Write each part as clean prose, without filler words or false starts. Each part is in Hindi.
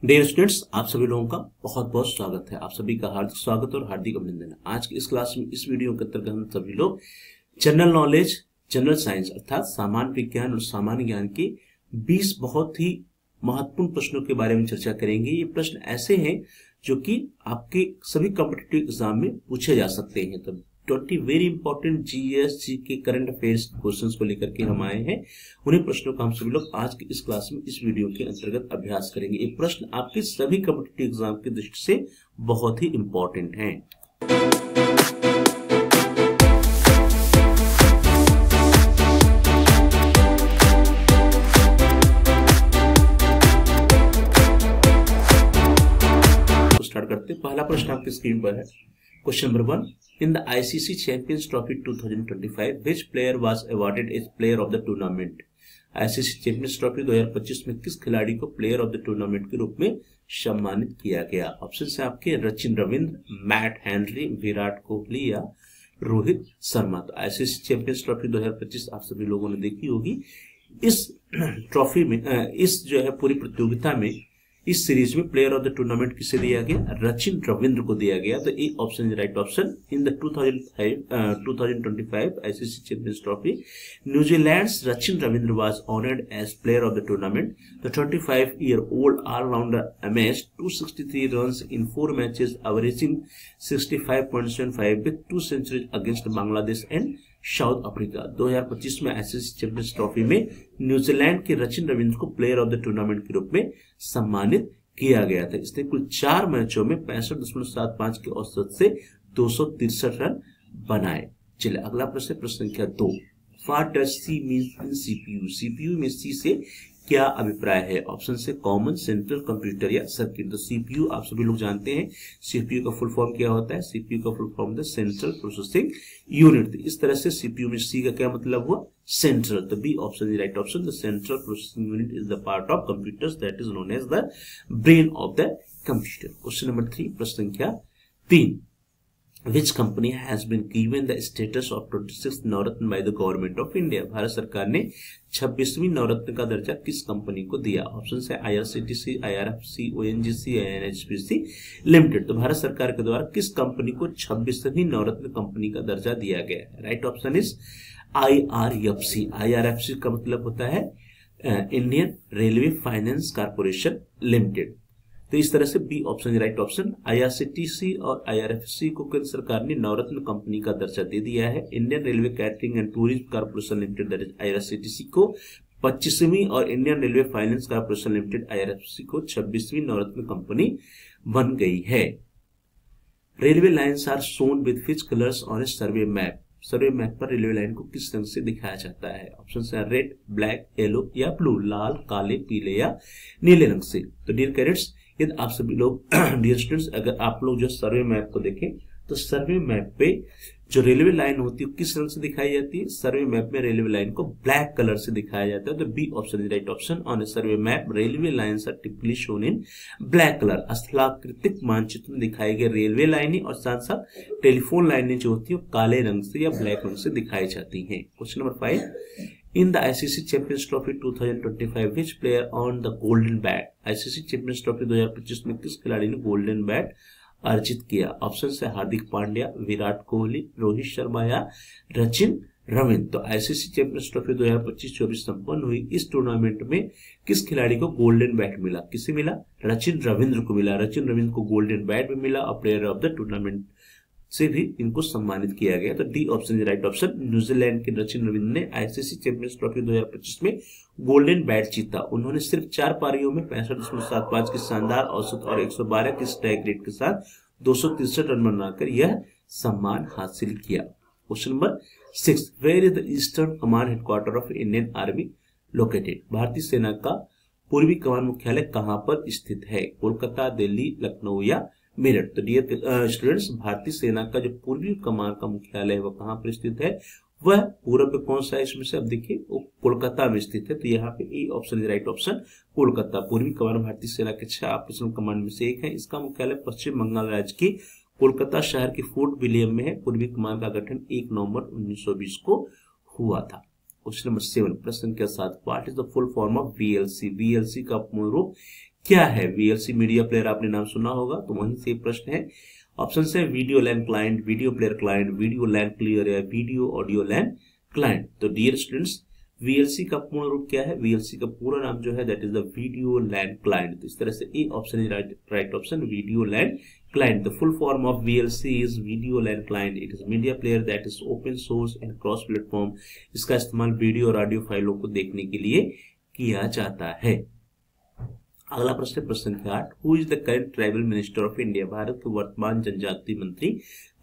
डियर स्टूडेंट्स, आप सभी लोगों का बहुत बहुत स्वागत है। आप सभी का हार्दिक स्वागत और हार्दिक अभिनंदन है। आज की इस क्लास में, इस वीडियो के अंतर्गत हम सभी लोग जनरल नॉलेज, जनरल साइंस अर्थात सामान्य विज्ञान और सामान्य ज्ञान के 20 बहुत ही महत्वपूर्ण प्रश्नों के बारे में चर्चा करेंगे। ये प्रश्न ऐसे हैं जो कि आपके सभी कॉम्पिटिटिव एग्जाम में पूछे जा सकते हैं। तो 20 वेरी इंपॉर्टेंट जीएस के करंट अफेयर्स क्वेश्चंस को लेकर के हम आए हैं। उन्हीं प्रश्नों का हम सभी लोग आज की इस क्लास में, इस वीडियो के अंतर्गत अभ्यास करेंगे। ये प्रश्न आपके सभी कॉम्पिटिटिव एग्जाम की दृष्टि से बहुत ही इंपॉर्टेंट हैं। तो स्टार्ट करते हैं। पहला प्रश्न आपकी स्क्रीन पर है। Question number 1. In the ICC Champions Trophy 2025, which player was awarded as player of the tournament? ICC Champions Trophy 2025 में किस खिलाड़ी को प्लेयर ऑफ द टूर्नामेंट के रूप में सम्मानित किया गया? ऑप्शन है आपके रचिन रविंद्र, मैट हेनरी, विराट कोहली या रोहित शर्मा। तो आईसीसी चैंपियंस ट्रॉफी 2025 आप सभी लोगों ने देखी होगी। इस ट्रॉफी में, इस जो है पूरी प्रतियोगिता में, इस सीरीज में प्लेयर ऑफ द टूर्नामेंट किसे दिया गया? रचिन रविंद्र को दिया गया। तो A option is right option. In the 2025 ICC champions trophy, New Zealand's Rachin Ravindra was honoured as player of the tournament. The 25-year-old allrounder amazed 263 runs in 4 matches, averaging 65.75 with 2 centuries against Bangladesh and South Africa. 2025 में आईसीसी चैंपियंस ट्रॉफी में न्यूजीलैंड के रचिन रविंद्र को प्लेयर ऑफ द टूर्नामेंट के रूप में सम्मानित किया गया था। इसने कुल 4 मैचों में 65.75 के औसत से 263 रन बनाए। चलिए अगला प्रश्न, प्रश्न संख्या 2। What does C means in CPU? CPU में सी से क्या अभिप्राय है? ऑप्शन से कॉमन सेंट्रल कंप्यूटर या सर्किट। तो सीपीयू आप सभी लोग जानते हैं, सीपीयू का फुल फॉर्म क्या होता है? सीपीयू का full form the central processing unit. इस तरह से सीपीयू में सी का क्या मतलब हुआ? सेंट्रल। तो B option is right option. The central processing unit is the part of computers that is known as the brain of the computer. Question number 3, प्रश्न संख्या 3। Which company has been given the status of 26th Navratna by the government of India? Bharat सरकार ने 26वीं नवरत्न का दर्जा किस कंपनी को दिया? ऑप्शन है IRCTC, IRFC, ONGC, NHPC limited. तो भारत सरकार के द्वारा किस कंपनी को 26वीं नवरत्न कंपनी का दर्जा दिया गया है? Right option is IRFC. IRFC का मतलब होता है Indian railway finance corporation limited. तो इस तरह से B option right option. IRCTC और आईआरएफसी को केंद्र सरकार ने नवरत्न कंपनी का दर्जा दे दिया है। Indian railway catering and tourism corporation limited that is IRCTC को 25वीं और Indian railway finance corporation limited IRFC को 26वीं नवरत्न कंपनी बन गई है। Railway lines are shown with which colours on a survey map? Survey map पर रेलवे लाइन को किस रंग से दिखाया जाता है? ऑप्शन है रेड, ब्लैक, येलो या ब्लू। लाल, काले, पीले या नीले रंग से। तो डियर कैडेट्स, यदि आप सभी लोग डियर स्टूडेंट्स, अगर आप लोग जो सर्वे मैप को देखें तो सर्वे मैप पे जो रेलवे लाइन होती है किस रंग से दिखाई जाती है? सर्वे मैप में रेलवे लाइन को ब्लैक कलर से दिखाया जाता है। तो B option is right option. On a survey map railway lines are typically shown in black colour. स्थलाकृतिक मानचित्र में दिखाई गई रेलवे लाइनें और साथ साथ टेलीफोन लाइनें जो होती है काले रंग से या ब्लैक रंग से दिखाई जाती हैं। Question number 5। In the ICC Champions Trophy 2025, which player earned the golden bat? ICC Champions Trophy 2025 में किस खिलाड़ी ने गोल्डन बैट अर्जित किया? ऑप्शन है हार्दिक पांड्या, विराट कोहली, रोहित शर्मा या रचिन रविंद्र। तो आईसीसी चैंपियंस ट्रॉफी 2025-24 संपन्न हुई इस टूर्नामेंट में किस खिलाड़ी को गोल्डन बैट मिला? किसे मिला? रचिन रविंद्र को मिला। रचिन रविंद्र को गोल्डन बैट भी मिला और प्लेयर ऑफ द टूर्नामेंट से भी इनको सम्मानित किया गया। तो D option is right option. New Zealand के रचिन रविंद्र ने आईसीसी चैंपियंस ट्रॉफी 2025 में गोल्डन बैट जीता। उन्होंने सिर्फ 4 पारियों में 65.75 की शानदार औसत और 112 की स्ट्राइक रेट के साथ 263 रन बनाकर यह सम्मान हासिल किया। Question number 6। Where is the eastern command headquarter of Indian army located? भारतीय सेना का पूर्वी कमान मुख्यालय कहां पर स्थित है? कोलकाता, दिल्ली, लखनऊ या मेरठ? तो डियर स्टूडेंट्स, भारतीय सेना का जो पूर्वी कमान का मुख्यालय है वह कहां पर स्थित है? वह पूरब में कौन सा है? इसमें से अब देखिए वो कोलकाता में स्थित है। तो यहाँ पे ए option is right option. Kolkata पूर्वी कमान भारतीय सेना के 6 ऑपरेशनल कमांड में से एक है। इसका मुख्यालय पश्चिम बंगाल राज्य की कोलकाता शहर के फोर्ट विलियम में है। पूर्वी कमान का गठन 1 नवंबर 1920 को हुआ था। क्वेश्चन नंबर 7, प्रश्न के साथ what is the full form of VLC? VLC का पूर्ण रूप क्या है? वीएलसी मीडिया प्लेयर आपने नाम सुना होगा, तो वहीं से प्रश्न है। ऑप्शन है video LAN client, video player client, video LAN clear या वीडियो ऑडियो लैन क्लाइंट। तो डियर स्टूडेंट्स, वीएलसी का पूर्ण रूप क्या है? वीएलसी का पूरा नाम जो है that is the video LAN client. तो इस तरह से A option is right option, video LAN client. The full form of VLC is video LAN client. It is media player that is open source and cross platform. इसका इस्तेमाल वीडियो और ऑडियो फाइलों को देखने के लिए किया जाता है। अगला प्रश्न, प्रश्न संख्या 8, who is the current tribal minister of India? Bharat के वर्तमान जनजातीय मंत्री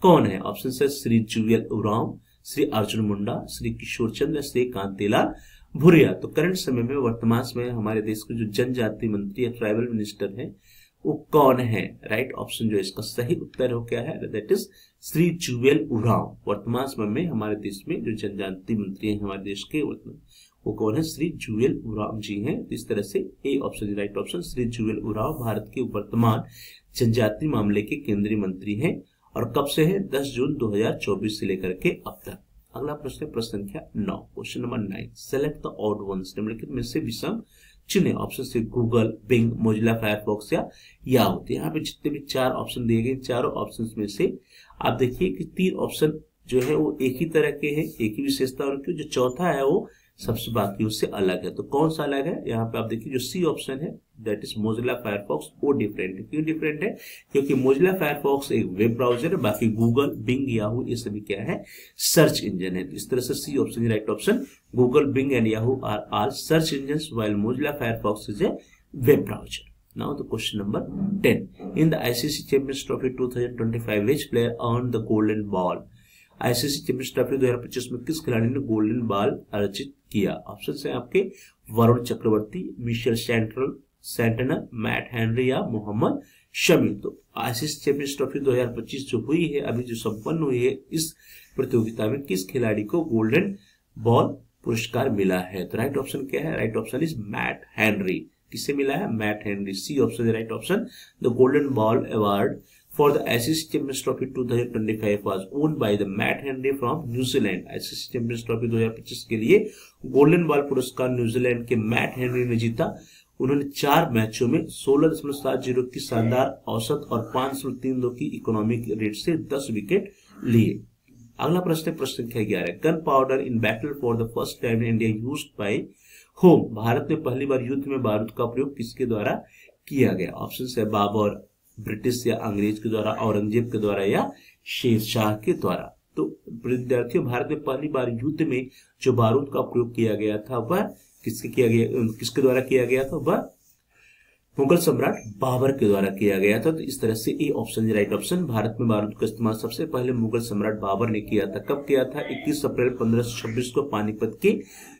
कौन है? ऑप्शन है श्री जुएल उरांव, श्री अर्जुन मुंडा, श्री किशोर चंद्र, श्री कांतिलाल भूरिया। तो करंट समय में, वर्तमान समय हमारे देश के जो जनजातीय मंत्री या ट्राइबल मिनिस्टर है वो कौन है? राइट ऑप्शन जो इसका सही उत्तर हो क्या है? That is Shri Jual Oraon. वर्तमान समय में हमारे देश में जो जनजातीय मंत्री हैं हमारे देश के, वो कौन है? श्री जुएल उरांव जी हैं। तो इस तरह से A option right option, Shri Jual Oram Bharat के वर्तमान जनजातीय मामले के केंद्रीय मंत्री हैं। और कब से है? 10 जून 2024 से लेकर के अब तक। अगला प्रश्न, प्रश्न संख्या 9, question number 9, select the odd ones. निम्नलिखित में से विषम चुने। ऑप्शन से गूगल, बिंग, मोजिला फायरफॉक्स या याहू। यहाँ पे जितने भी 4 ऑप्शन दिए गए, चारों ऑप्शन में से आप देखिए कि 3 ऑप्शन जो है वो एक ही तरह के हैं, एक ही विशेषता उनकी। जो चौथा है वो सबसे बाकी उससे अलग है। तो कौन सा अलग है? यहाँ पे आप देखिए जो सी ऑप्शन है दैट इज मोजिला फायरफॉक्स, वो डिफरेंट है। क्यों डिफरेंट है? क्योंकि मोजिला फायरफॉक्स एक वेब ब्राउजर है, बाकी गूगल, बिंग, याहू ये सभी क्या है? सर्च इंजन है। तो इस तरह से C option right option, Google, Bing and Yahoo are all search engines while Mozilla Firefox is a web browser. Now the question number 10. In the ICC Champions Trophy 2025, which player earned the golden ball? ICC champions trophy 2025 में किस खिलाड़ी ने गोल्डन बॉल अर्जित किया? ऑप्शन है आपके Varun Chakravarthy, Michel Santner, Matt Henry या मोहम्मद शमी। तो आईसीसी चैंपियंस ट्रॉफी 2025 जो हुई है, अभी जो संपन्न हुई है, इस प्रतियोगिता में किस खिलाड़ी को गोल्डन बॉल पुरस्कार मिला है? तो राइट ऑप्शन क्या है? Right option is Matt Henry. किससे मिला है? Matt Henry. C option right option, the golden ball award for the ICC Champions Trophy 2025 was owned by the Matt Henry from New Zealand. ICC Champions Trophy 2025 के लिए गोल्डन बॉल पुरस्कार न्यूजीलैंड के मैट हेनरी ने जीता। उन्होंने 4 मैचों में 16.70 की शानदार औसत और 5.32 की इकोनॉमिक रेट से 10 विकेट लिए। अगला प्रश्न है प्रश्न संख्या 11, gun powder in battle for the first time in India used by home. Bharat में पहली बार युद्ध में बारूद का प्रयोग किसके द्वारा किया गया? ऑप्शन है बाबर, ब्रिटिश या अंग्रेज के द्वारा, औरंगजेब के द्वारा या शेरशाह के द्वारा। तो विद्यार्थियों, भारत में पहली बार युद्ध में जो बारूद का प्रयोग किया गया था वह किसके द्वारा किया गया था? वह मुगल सम्राट बाबर के द्वारा किया गया था। तो इस तरह से A option right option, Bharat में बारूद का इस्तेमाल सबसे पहले मुगल सम्राट बाबर ने किया था। कब किया था? 21 अप्रैल 1526 को पानीपत के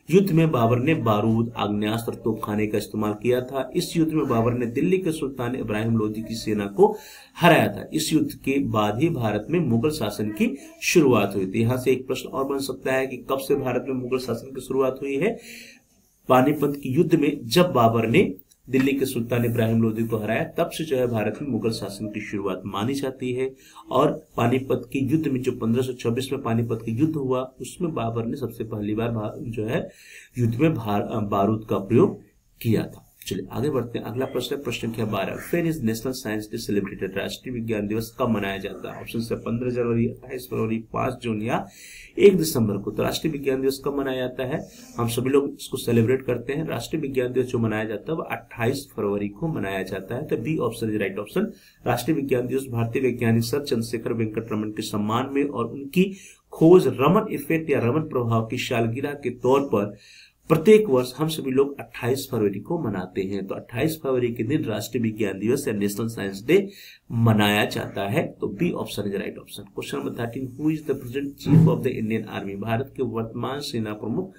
युद्ध में बाबर ने बारूद, आग्नेयास्त्र, तोपखाने का इस्तेमाल किया था। इस युद्ध में बाबर ने दिल्ली के सुल्तान इब्राहिम लोदी की सेना को हराया था। इस युद्ध के बाद ही भारत में मुगल शासन की शुरुआत हुई थी। यहाँ से एक प्रश्न और बन सकता है कि कब से भारत में मुगल शासन की शुरुआत हुई है? पानीपत के युद्ध में जब बाबर ने दिल्ली के सुल्तान इब्राहिम लोदी को हराया, तब से जो है भारत में मुगल शासन की शुरुआत मानी जाती है। और पानीपत के युद्ध में जो 1526 में पानीपत का युद्ध हुआ, उसमें बाबर ने सबसे पहली बार जो है युद्ध में बारूद का प्रयोग किया था। चलिए आगे बढ़ते हैं। अगला प्रश्न है प्रश्न संख्या 12, when is national science day celebrated? राष्ट्रीय विज्ञान दिवस कब मनाया जाता है? ऑप्शन है 15 जनवरी, 28 फरवरी, 5 जून या 1 दिसंबर को। तो राष्ट्रीय विज्ञान दिवस कब मनाया जाता है? हम सभी लोग इसको सेलिब्रेट करते हैं। राष्ट्रीय विज्ञान दिवस जो मनाया जाता है वह 28 फरवरी को मनाया जाता है। तो B option is right option, राष्ट्रीय विज्ञान दिवस भारतीय वैज्ञानिक सर चंद्रशेखर वेंकट रमन के सम्मान में और उनकी खोज रमन इफेक्ट या रमन प्रभाव की सालगिरह के तौर पर प्रत्येक वर्ष हम सभी लोग 28 फरवरी को मनाते हैं। तो 28 फरवरी के दिन राष्ट्रीय विज्ञान दिवस या नेशनल साइंस डे मनाया जाता है। तो B option is right option. Question number 13, who is the present chief of the Indian army? Bharat के वर्तमान सेना प्रमुख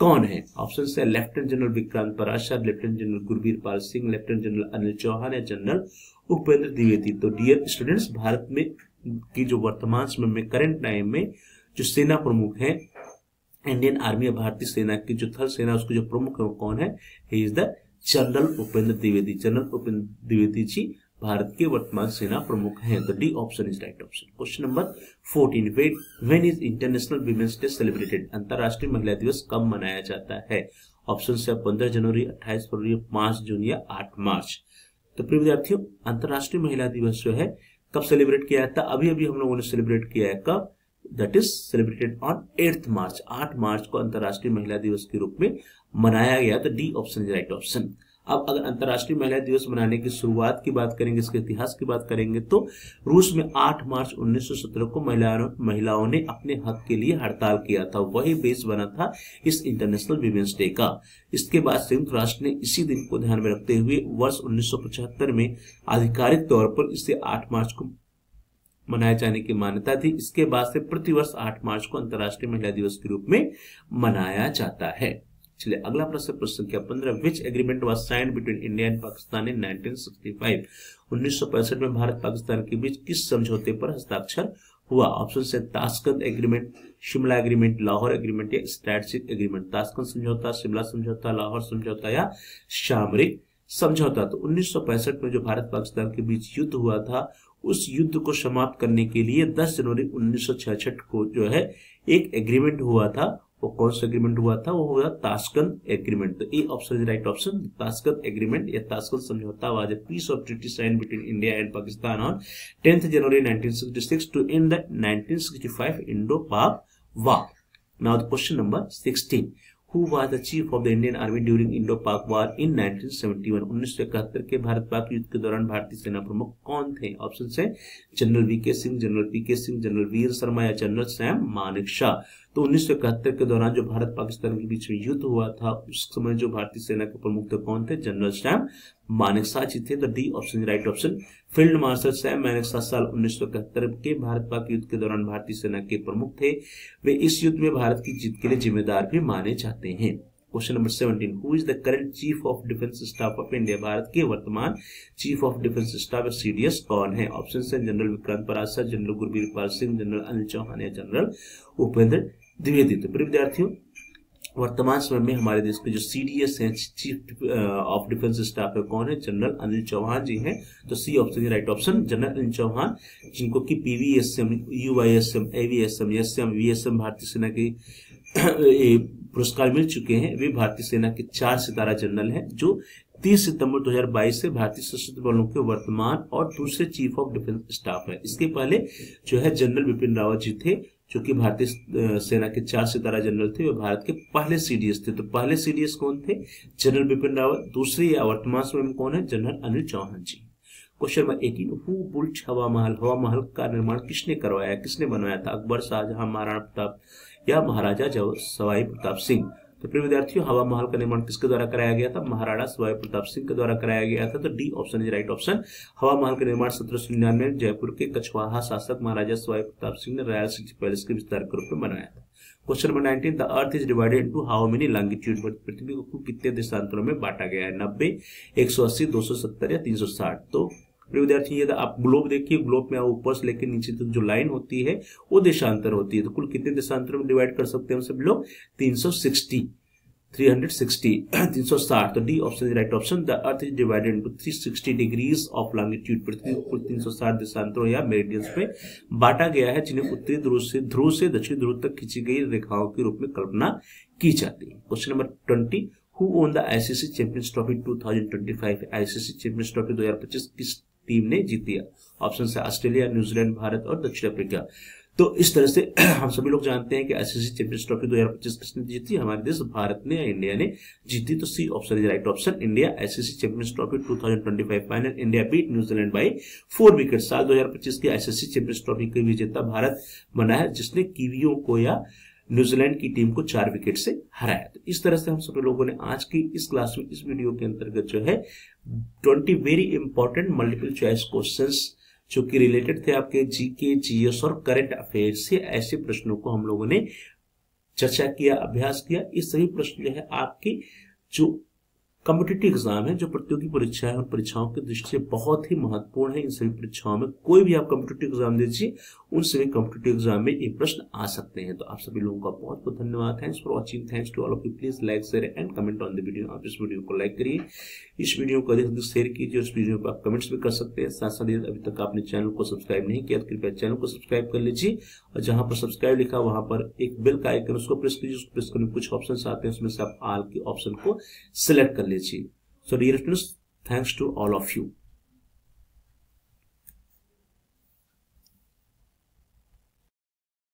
कौन है? ऑप्शन है lieutenant general Vikrant Parashar, lieutenant general Gurbir Pal Singh, lieutenant general Anil Chauhan या जनरल उपेंद्र द्विवेदी। तो डियर स्टूडेंट्स, भारत में की जो वर्तमान समय में करंट टाइम में जो सेना प्रमुख है इंडियन आर्मी या भारतीय सेना की जो थल सेना उसके जो प्रमुख है वो कौन है? He is the general Upendra Dwivedi. General Upendra Dwivedi ji Bharat के वर्तमान सेना प्रमुख हैं। तो D option is right option. Question number 14, when is international women's day celebrated? अंतरराष्ट्रीय महिला दिवस कब मनाया जाता है? ऑप्शन है 15 जनवरी, 28 फरवरी, 5 जून या 8 मार्च। तो प्रिय विद्यार्थियों, अंतर्राष्ट्रीय महिला दिवस जो है कब सेलिब्रेट किया जाता है? अभी अभी हम लोगों ने सेलिब्रेट किया है। कब? दैट इज सेलिब्रेटेड ऑन 8 मार्च। 8 मार्च को अंतर्राष्ट्रीय महिला दिवस के रूप में मनाया गया। तो D option is right option. अब अगर अंतर्राष्ट्रीय महिला दिवस मनाने की शुरुआत की बात करेंगे, इसके इतिहास की बात करेंगे, तो रूस में 8 मार्च 1917 को महिलाओं ने अपने हक के लिए हड़ताल किया था। वही बेस बना था इस इंटरनेशनल वीमेंस डे का। इसके बाद संयुक्त राष्ट्र ने इसी दिन को ध्यान में रखते हुए वर्ष 1975 में आधिकारिक तौर पर इसे 8 मार्च को मनाए जाने की मान्यता थी। इसके बाद से प्रतिवर्ष 8 मार्च को अंतर्राष्ट्रीय महिला दिवस के रूप में मनाया जाता है। चलिए अगला प्रश्न, प्रश्न संख्या 15। Which agreement was signed between India and Pakistan in 1965? 1965 में भारत पाकिस्तान के बीच किस समझौते पर हस्ताक्षर हुआ? ऑप्शन से Tashkent agreement, Shimla agreement, Lahore agreement या स्ट्रैटेजिक एग्रीमेंट। ताशकंद समझौता, शिमला समझौता, लाहौर समझौता या सामरिक समझौता। तो 1965 में जो भारत पाकिस्तान के बीच युद्ध हुआ था, उस युद्ध को समाप्त करने के लिए 10 जनवरी 1966 को जो है एक एग्रीमेंट हुआ था। वो कौन सा एग्रीमेंट हुआ था? वो हुआ ताशकंद एग्रीमेंट। तो A option is right option. Tashkent agreement या ताशकंद समझौता was a peace of treaty signed between India and Pakistan on 10 January 1966 to end the 1965 Indo Pak war. Now the question number 16। Who was the chief of the Indian Army during Indo-Pak War in 1971? 1971 के भारत पाक युद्ध के दौरान भारतीय सेना प्रमुख कौन थे? ऑप्शन है जनरल वीके सिंह, जनरल पीके सिंह, जनरल वीर शर्मा या जनरल सैम मानेकशॉ। तो 1971 के दौरान जो भारत पाकिस्तान के बीच में युद्ध हुआ था, उस समय जो भारतीय सेना के प्रमुख थे कौन थे? जनरल सैम मानेकशॉ जी थे। तो D option right option. Field marshal Sam Manekshaw साल 1971 के भारत पाक युद्ध के दौरान भारतीय सेना के प्रमुख थे। वे इस युद्ध में भारत की जीत के लिए जिम्मेदार भी माने जाते हैं। Question number 17। Who is the current chief of defence staff of India? Bharat के वर्तमान chief of defence staff CDS कौन है? ऑप्शन है general Vikrant Parashar, general Gurbir Pal Singh, general Anil Chauhan या जनरल उपेंद्र द्विवेदी। तो प्रिय विद्यार्थियों, वर्तमान समय में हमारे देश के जो सीडीएस हैं, चीफ ऑफ डिफेंस स्टाफ है, कौन है? जनरल अनिल चौहान जी हैं। तो C option right option. General Anil Chauhan, जिनको कि PVSM, UISM, AVSM, SM, VSM भारतीय सेना के पुरस्कार मिल चुके हैं। वे भारतीय सेना के 4 सितारा जनरल हैं, जो 30 सितंबर 2022 से भारतीय सशस्त्र बलों के वर्तमान और दूसरे चीफ ऑफ डिफेंस स्टाफ है। इसके पहले जो है जनरल बिपिन रावत जी थे, जो कि भारतीय सेना के 4 सितारा जनरल थे। वे भारत के पहले सीडीएस थे। तो पहले सीडीएस कौन थे? जनरल बिपिन रावत। दूसरे या वर्तमान समय में कौन है? General Anil Chauhan ji. Question number 18। Who built Hawa Mahal? हवा महल का निर्माण किसने करवाया, किसने बनवाया था? अकबर, शाहजहां, महाराणा प्रताप या महाराजा सवाई प्रताप सिंह? तो प्रिय विद्यार्थियों, हवा महल का निर्माण किसके द्वारा कराया गया था? महाराणा सवाई प्रताप सिंह के द्वारा कराया गया था। तो D option is right option. हवा महल का निर्माण 1799 में जयपुर के कछवाहा शासक महाराजा सवाई प्रताप सिंह ने रॉयल सिटी पैलेस के विस्तार के रूप में बनाया था। Question number 19। The earth is divided into how many longitude? पृथ्वी को कितने देशांतरों में बांटा गया है? 90, 180, 270 या 360? तो विद्यार्थी यदि आप ग्लोब देखिए, ग्लोब में ऊपर से लेकर नीचे तक जो लाइन होती है वो देशांतर होती है। तो कुल कितने देशांतरों में डिवाइड कर सकते हैं हम सब लोग? 360, 360। तो D option is right option. The earth is divided into 360 degrees of longitude. पृथ्वी को कुल 360 देशांतरों या मेरिडियंस में बांटा गया है, जिन्हें उत्तरी ध्रुव से दक्षिणी ध्रुव तक खींची गई रेखाओं के रूप में कल्पना की जाती है। Question number 20। Who own the ICC champions trophy 2025? ICC champions trophy 2025 किस टीम ने जीती है? ऑप्शन है ऑस्ट्रेलिया, न्यूजीलैंड, भारत और दक्षिण अफ्रीका। तो इस तरह से हम सभी लोग जानते हैं कि आईसीसी चैंपियंस ट्रॉफी 2025 किसने जीती? हमारे देश भारत ने या इंडिया ने जीती। तो C option is right option. India ICC champions trophy 2025 final, India beat New Zealand by 4 wicket. साल 2025 की आईसीसी चैंपियंस ट्रॉफी का विजेता भारत बना है, जिसने कीवियों को या न्यूजीलैंड की टीम को 4 विकेट से हराया। तो इस तरह से हम सभी लोगों ने आज की इस क्लास में, इस वीडियो के अंतर्गत जो है 20 very important multiple choice questions जो कि रिलेटेड थे आपके जीके, जीएस और करंट अफेयर्स से, ऐसे प्रश्नों को हम लोगों ने चर्चा किया, अभ्यास किया। ये सभी प्रश्न जो है आपकी जो कॉम्पिटिटिव एग्जाम है, जो प्रतियोगी परीक्षाएं और परीक्षाओं की दृष्टि से बहुत ही महत्वपूर्ण है। इन सभी परीक्षाओं में कोई भी आप कॉम्पिटिटिव एग्जाम दीजिए, उन सभी कॉम्पिटिटिव एग्जाम में ये प्रश्न आ सकते हैं। तो आप सभी लोगों का बहुत बहुत धन्यवाद। Thanks for watching. Thanks to all of you. Please like, share and comment on the video. आप इस वीडियो को लाइक करिए, इस वीडियो को अधिक अधिक शेयर कीजिए, उस वीडियो पर आप कमेंट्स भी कर सकते हैं। साथ साथ अभी तक आपने चैनल को सब्सक्राइब नहीं किया तो कृपया चैनल को सब्सक्राइब कर लीजिए, और जहां पर सब्सक्राइब लिखा वहां पर एक बेल का आइकन, उसको प्रेस कीजिए। उसको प्रेस करने कुछ ऑप्शन आते हैं, उसमें से आप ऑल के ऑप्शन को सिलेक्ट कर लीजिए। So dear students, thanks to all of you.